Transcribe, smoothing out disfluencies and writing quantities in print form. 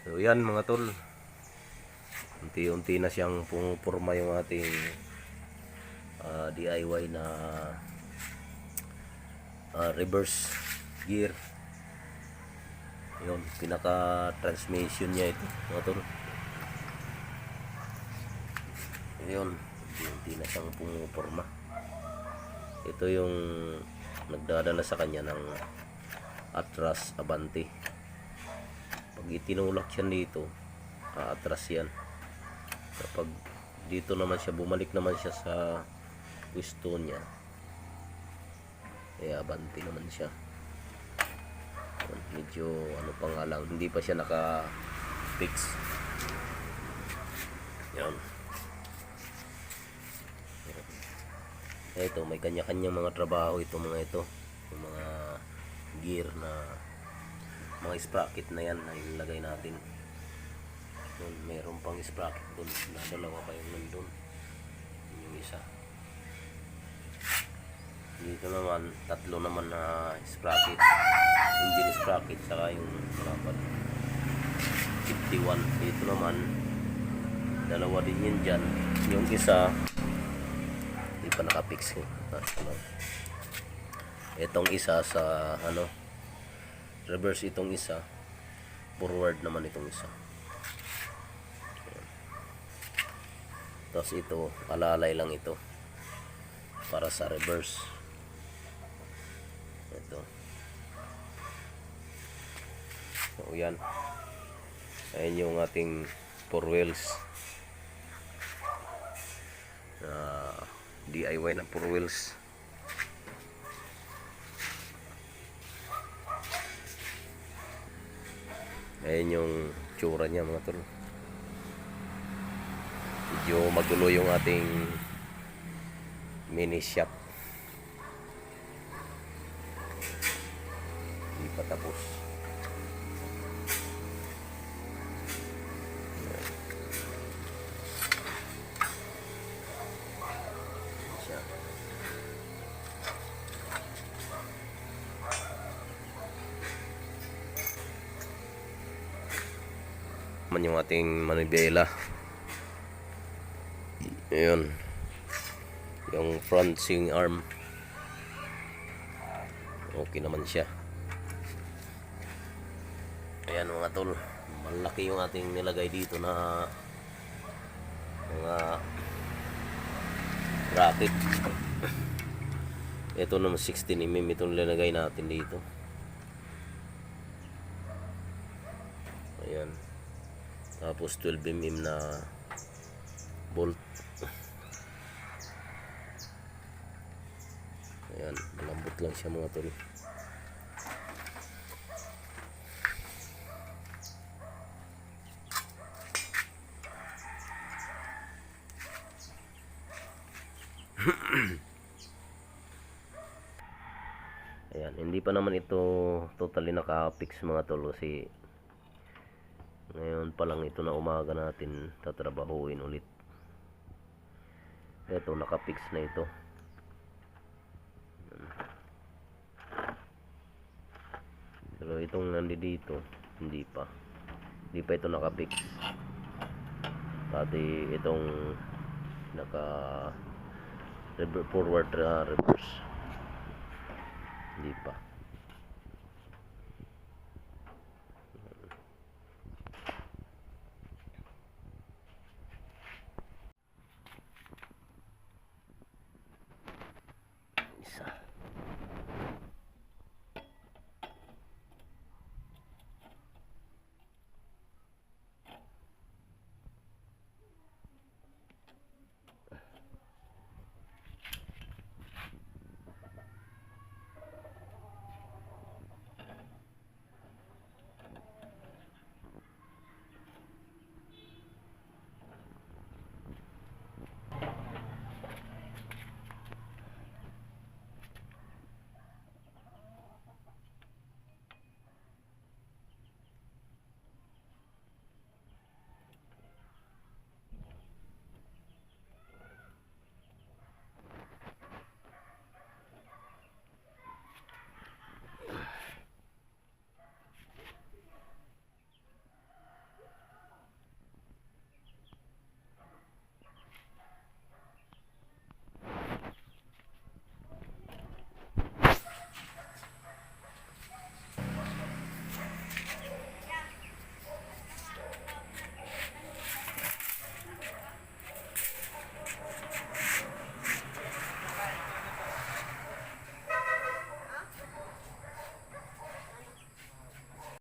So yan mga tol, unti-unti na siyang pumupurma yung ating DIY na reverse gear. Yun, pinaka transmission niya ito mga tol. Yun, unti-unti na siyang pumupurma. Ito yung nagdadala sa kanya ng atras abante. Pag itinulak siya dito, atras yan. Kapag dito naman siya, bumalik naman siya sa gusto niya, kaya abante naman siya. Medyo ano pa nga lang, hindi pa siya naka fix. Yan. Ito, may kanya-kanyang mga trabaho ito mga ito, yung mga gear na mga sprocket na yan na ilagay natin. Doon, mayroon pang sprocket doon na dalawa pa yung nandun, yung isa. Dito naman tatlo naman na sprocket, engine sprocket, saka yung dapat 51. Dito naman dalawa din yun dyan, yung isa hindi pa nakapix. Itong isa sa reverse, itong isa forward naman, itong isa. Tapos ito alalay lang ito para sa reverse. Ito, so yan, ayun yung ating 4 wheels, DIY na 4 wheels. Ayan yung tsura niya mga tol. Medyo magulo yung ating mini shop, hindi pa tapos. Yung ating manibela, ayun, yung front swing arm, okay naman siya. Ayan mga tol, malaki yung ating nilagay dito na mga bracket. Ito naman 16mm itong nilagay natin dito. Ayan, tapos 12mm na bolt. Ayan, malambot lang siya mga tol. Ayan, hindi pa naman ito totally naka-fix mga tol, kasi ngayon pa lang ito na umaga natin tatrabahuin ulit. Ito, naka-fix na ito. Pero itong nandito hindi pa ito naka-fix. Pati itong naka forward reverse hindi pa.